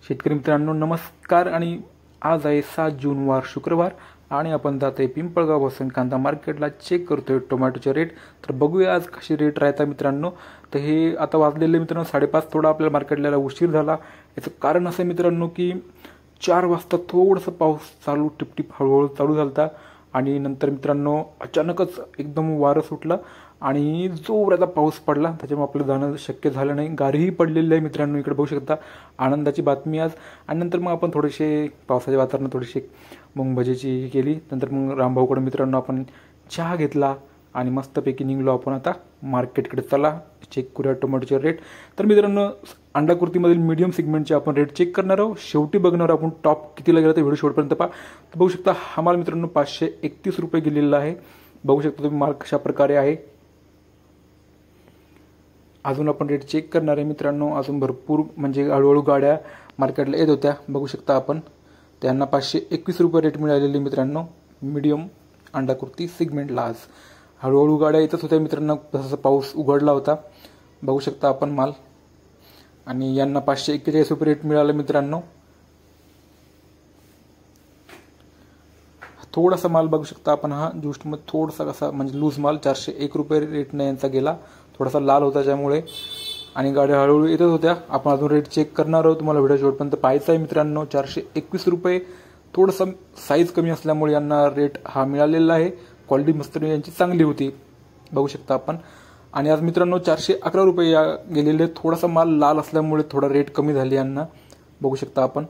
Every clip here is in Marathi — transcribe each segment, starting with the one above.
शेतकरी मित्रांनो नमस्कार। आणि आज आहे 7 जून वार शुक्रवार आणि आपण जात आहे पिंपळगाव पासून कांदा मार्केटला चेक करतोय टोमॅटोचे रेट। तर बघूया आज कसे रेट राहतात मित्रांनो। तर हे आता वाजलेले मित्रांनो 5:30 थोडा आपल्या मार्केटला उशीर झाला। याचं कारण असं मित्रांनो की 4 वाजता थोडंसं पाऊस चालू टिपटिप हळूहळू चालू झालता आणि नंतर मित्रांनो अचानकच एकदम वारं सुटलं आणि जोराचा पाऊस पडला, त्याच्यामुळे आपलं जाणं शक्य झालं नाही। गारही पडलेली आहे मित्रांनो, इकडे बघू शकता आनंदाची बातमी आज। आणि नंतर मग आपण थोडेसे पावसाच्या वातावरणात थोडीशी मग भजीची केली। नंतर मग रामभाऊकडे मित्रांनो आपण चहा घेतला आणि मस्तपैकी निघलो आपण आता मार्केटकडे। चला चेक करूया टोमॅटोचे रेट। तर मित्रांनो अंडाकृतीमधील मीडियम सेगमेंटचे आपण रेट चेक करणार आहोत। शेवटी बघणार आपण टॉप कितीला गेला तर व्हिडिओ शेवटपर्यंत पहा। तर बघू शकता हा माल मित्रांनो 531 रुपये गेलेला आहे। बघू शकता तुम्ही माल कशा प्रकारे आहे। अजून आपण रेट चेक करणार आहे मित्रांनो। अजून भरपूर म्हणजे हळूहळू गाड्या मार्केटला येत होत्या, बघू शकता आपण। त्यांना 521 रुपये रेट मिळालेले मित्रांनो मीडियम अंडाकृती सेगमेंटला। आज हळूहळू गाड्या येतच होत्या मित्रांनो, जसा पाऊस उघडला होता बघू शकता आपण माल। आणि यांना 541 रुपये रेट मिळाला मित्रांनो। थोडासा माल बघू शकता आपण, हा ज्यूसमध्ये थोडासा कसा म्हणजे लूज माल 401 रुपये रेटने यांचा गेला, थोडासा लाल होता त्यामुळे। आणि गाड्या हळूहळू येतच होत्या। आपण अजून रेट चेक करणार आहोत, तुम्हाला व्हिडिओ शेवटपर्यंत पाहायचा आहे मित्रांनो। 421 रुपये थोडंसं साईज कमी असल्यामुळे यांना रेट हा मिळालेला आहे। क्वालिटी मस्त यांची चांगली होती बघू शकता आपण। आणि आज मित्रांनो 411 रुपये या गेलेले, थोडासा माल लाल असल्यामुळे थोडा रेट कमी झाली यांना बघू शकता आपण।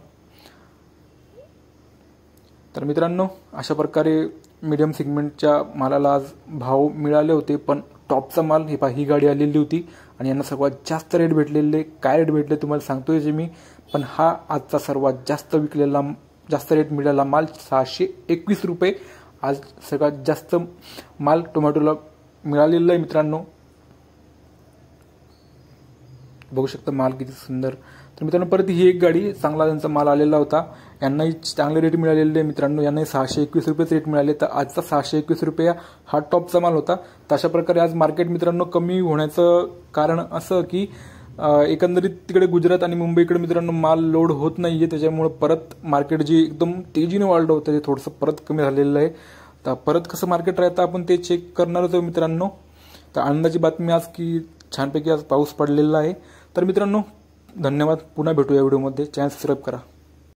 तर मित्रांनो अशा प्रकारे मीडियम सेगमेंटच्या मालाला आज भाव मिळाले होते। पण टॉपचा माल ही गाडी आलेली होती आणि यांना सर्वात जास्त रेट भेटलेले। काय रेट भेटले तुम्हाला सांगतोय जे मी, पण हा आजचा सर्वात जास्त विकलेला जास्त रेट मिळालेला माल 621 रुपये आज सगळ्यात जास्त माल टोमॅटोला मिळालेला आहे मित्रांनो। बघू शकता माल किती सुंदर। तर मित्रांनो परत ही एक गाडी चांगला त्यांचा माल आलेला होता, यांनाही चांगले रेट मिळालेले मित्रांनो। यांनाही 621 रुपये रेट मिळाले। तर आजचा 621 रुपये हा टॉपचा माल होता। तर अशा प्रकारे आज मार्केट मित्रांनो कमी होण्याचं कारण असं की एकंदरीत तिकडे गुजरात आणि मुंबईकडे मित्रांनो माल लोड होत नाहीये, त्याच्यामुळे परत मार्केट जे एकदम तेजीने वाढलं होतं ते थोडंसं परत कमी झालेलं आहे। तर परत कसं मार्केट राहतं आपण ते चेक करणार होतो मित्रांनो। तर आनंदाची बातमी आज की छानपैकी आज पाऊस पडलेला आहे। तर मित्रांनो धन्यवाद, पुन्हा भेटूया व्हिडिओमध्ये। चॅनल सबस्क्राईब करा।